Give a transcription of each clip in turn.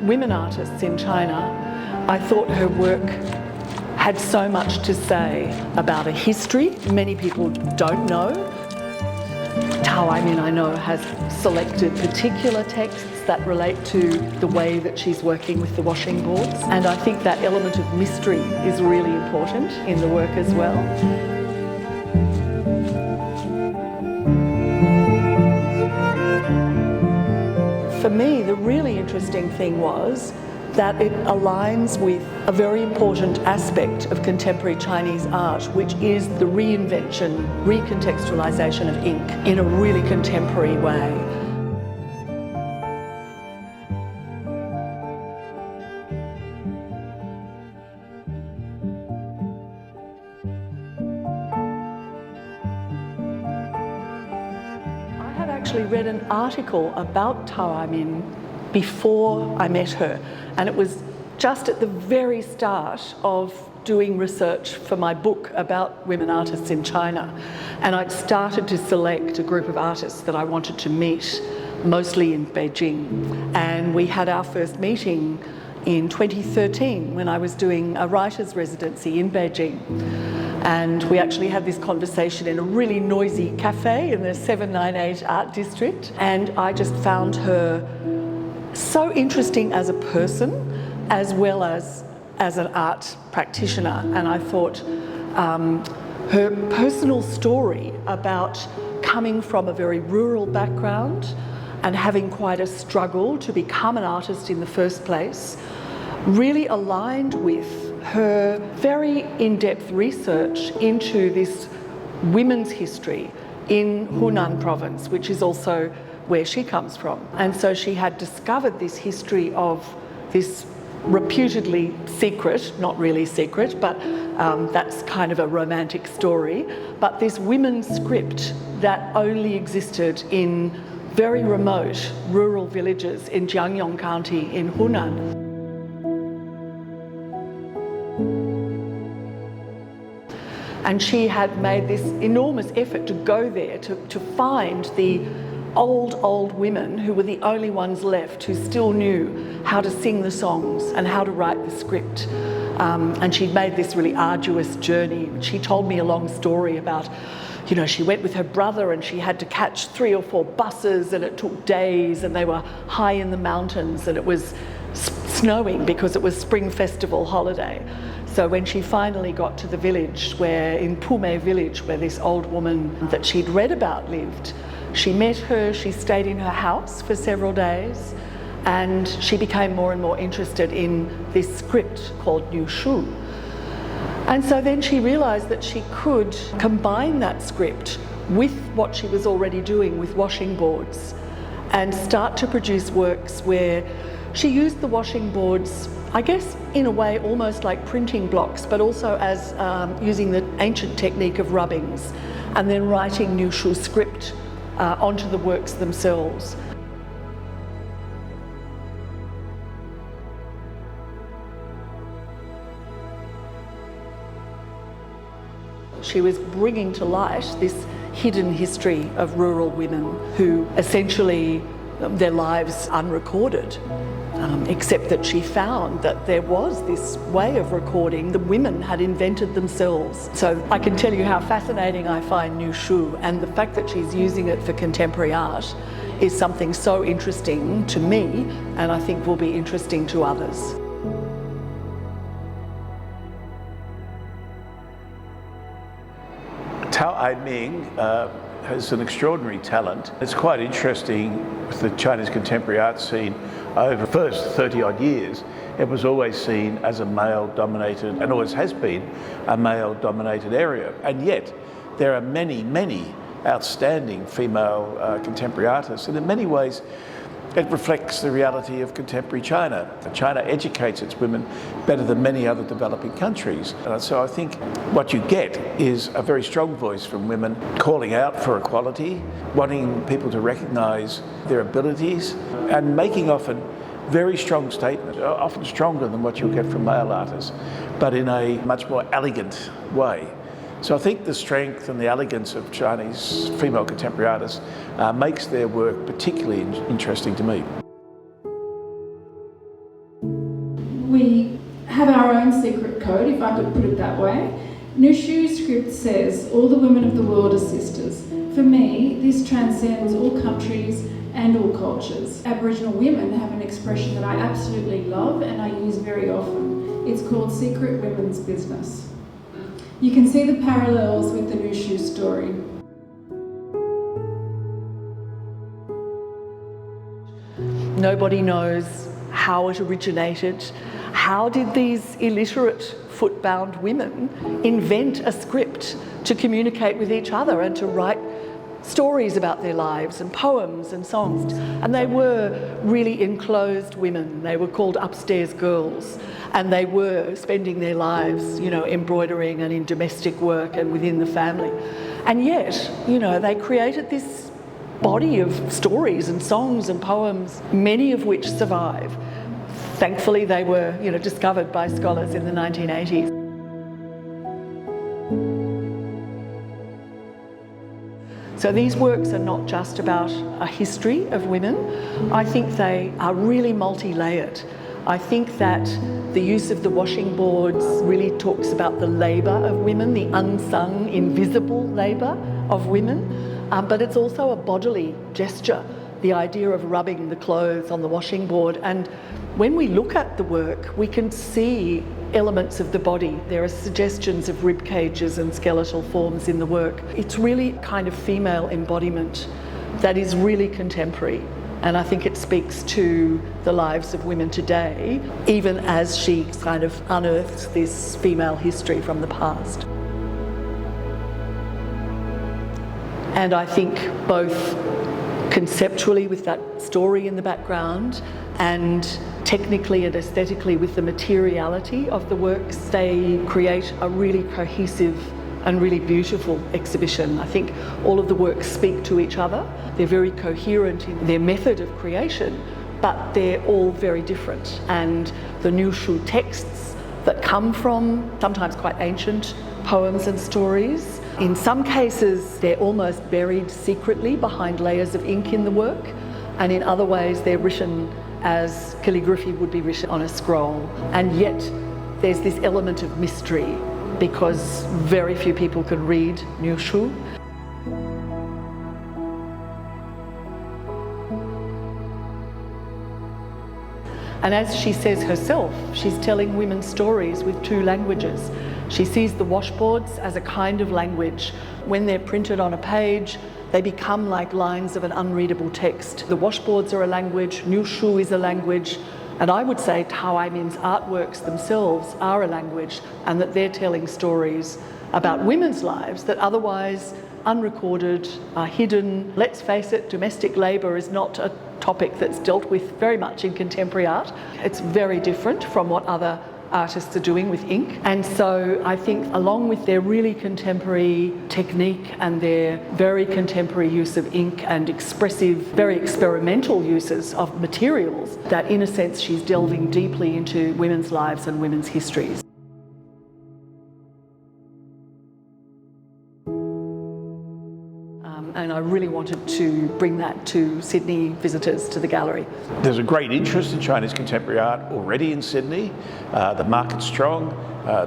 women artists in China, I thought her work had so much to say about a history many people don't know. Tao Aimin, I know, has selected particular texts that relate to the way that she's working with the washing boards, and I think that element of mystery is really important in the work as well. For me, the really interesting thing was that it aligns with a very important aspect of contemporary Chinese art, which is the reinvention, recontextualization of ink in a really contemporary way. I had actually read an article about Tao Aimin before I met her, and it was just at the very start of doing research for my book about women artists in China, and I'd started to select a group of artists that I wanted to meet, mostly in Beijing, and we had our first meeting in 2013 when I was doing a writer's residency in Beijing. And we actually had this conversation in a really noisy cafe in the 798 Art District, and I just found her so interesting as a person as well as an art practitioner. And I thought her personal story about coming from a very rural background and having quite a struggle to become an artist in the first place really aligned with her very in-depth research into this women's history in Hunan province, which is also where she comes from. And so she had discovered this history of this reputedly secret, not really secret, but that's kind of a romantic story, but this women's script that only existed in very remote rural villages in Jiangyong County in Hunan. And she had made this enormous effort to go there to find the old women who were the only ones left who still knew how to sing the songs and how to write the script. And she'd made this really arduous journey. She told me a long story about, you know, she went with her brother and she had to catch 3 or 4 buses, and it took days, and they were high in the mountains, and it was snowing because it was Spring Festival holiday. So when she finally got to the village in Pume village, where this old woman that she'd read about lived, she met her, she stayed in her house for several days, and she became more and more interested in this script called Nüshu. And so then she realized that she could combine that script with what she was already doing with washing boards and start to produce works where she used the washing boards, I guess, in a way almost like printing blocks, but also as using the ancient technique of rubbings, and then writing Nüshu script onto the works themselves. She was bringing to light this hidden history of rural women who essentially their lives unrecorded, except that she found that there was this way of recording the women had invented themselves. So I can tell you how fascinating I find Nüshu, and the fact that she's using it for contemporary art is something so interesting to me, and I think will be interesting to others. Tao Aimin has an extraordinary talent. It's quite interesting with the Chinese contemporary art scene. Over the first 30-odd years, it was always seen as a male-dominated, and always has been, a male-dominated area. And yet, there are many outstanding female contemporary artists, and in many ways, it reflects the reality of contemporary China. China educates its women better than many other developing countries. So I think what you get is a very strong voice from women calling out for equality, wanting people to recognise their abilities, and making often very strong statements, often stronger than what you'll get from male artists, but in a much more elegant way. So I think the strength and the elegance of Chinese female contemporary artists makes their work particularly interesting to me. I could put it that way. Nüshu's script says, all the women of the world are sisters. For me, this transcends all countries and all cultures. Aboriginal women have an expression that I absolutely love and I use very often. It's called secret women's business. You can see the parallels with the Nüshu story. Nobody knows how it originated. How did these illiterate footbound women invent a script to communicate with each other and to write stories about their lives and poems and songs? And they were really enclosed women. They were called upstairs girls, and they were spending their lives, you know, embroidering and in domestic work and within the family. And yet, you know, they created this body of stories and songs and poems, many of which survive. Thankfully, they were, you know, discovered by scholars in the 1980s. So these works are not just about a history of women. I think they are really multi-layered. I think that the use of the washing boards really talks about the labour of women, the unsung, invisible labour of women, but it's also a bodily gesture, the idea of rubbing the clothes on the washing board. And when we look at the work, we can see elements of the body. There are suggestions of rib cages and skeletal forms in the work. It's really kind of female embodiment that is really contemporary. And I think it speaks to the lives of women today, even as she kind of unearths this female history from the past. And I think both conceptually with that story in the background and technically and aesthetically with the materiality of the works, they create a really cohesive and really beautiful exhibition. I think all of the works speak to each other. They're very coherent in their method of creation, but they're all very different. And the Nüshu texts that come from sometimes quite ancient poems and stories, in some cases they're almost buried secretly behind layers of ink in the work, and in other ways they're written as calligraphy would be written on a scroll. And yet there's this element of mystery because very few people can read Nüshu. And as she says herself, she's telling women's stories with two languages. She sees the washboards as a kind of language. When they're printed on a page, they become like lines of an unreadable text. The washboards are a language, Nüshu is a language, and I would say Tao Aimin's artworks themselves are a language, and that they're telling stories about women's lives that otherwise unrecorded, are hidden. Let's face it, domestic labour is not a topic that's dealt with very much in contemporary art. It's very different from what other artists are doing with ink. And so I think along with their really contemporary technique and their very contemporary use of ink and expressive, very experimental uses of materials, that in a sense she's delving deeply into women's lives and women's histories. And I really wanted to bring that to Sydney visitors to the gallery. There's a great interest in Chinese contemporary art already in Sydney. The market's strong,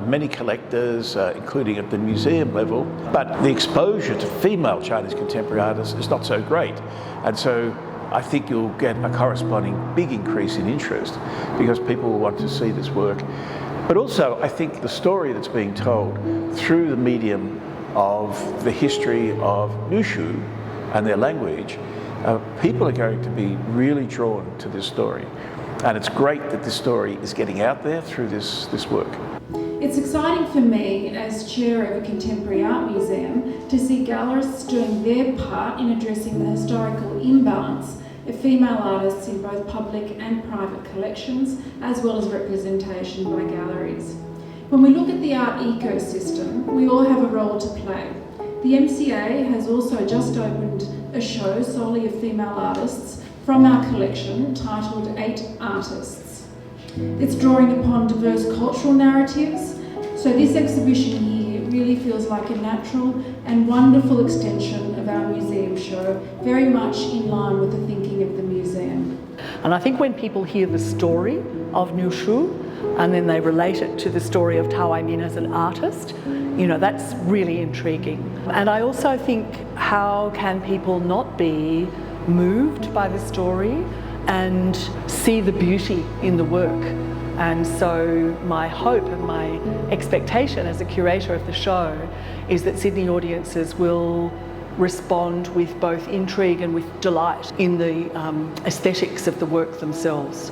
many collectors, including at the museum level, but the exposure to female Chinese contemporary artists is not so great. And so I think you'll get a corresponding big increase in interest because people will want to see this work. But also, I think the story that's being told through the medium of the history of Nüshu and their language, people are going to be really drawn to this story. And it's great that this story is getting out there through this work. It's exciting for me as chair of a contemporary art museum to see gallerists doing their part in addressing the historical imbalance of female artists in both public and private collections, as well as representation by galleries. When we look at the art ecosystem, we all have a role to play. The MCA has also just opened a show solely of female artists from our collection titled 8 Artists. It's drawing upon diverse cultural narratives, so this exhibition here really feels like a natural and wonderful extension of our museum show, very much in line with the thinking of the museum. And I think when people hear the story of Nüshu, and then they relate it to the story of Tao Aimin as an artist, that's really intriguing. And I also think, how can people not be moved by the story and see the beauty in the work? And so my hope and my expectation as a curator of the show is that Sydney audiences will respond with both intrigue and with delight in the aesthetics of the work themselves.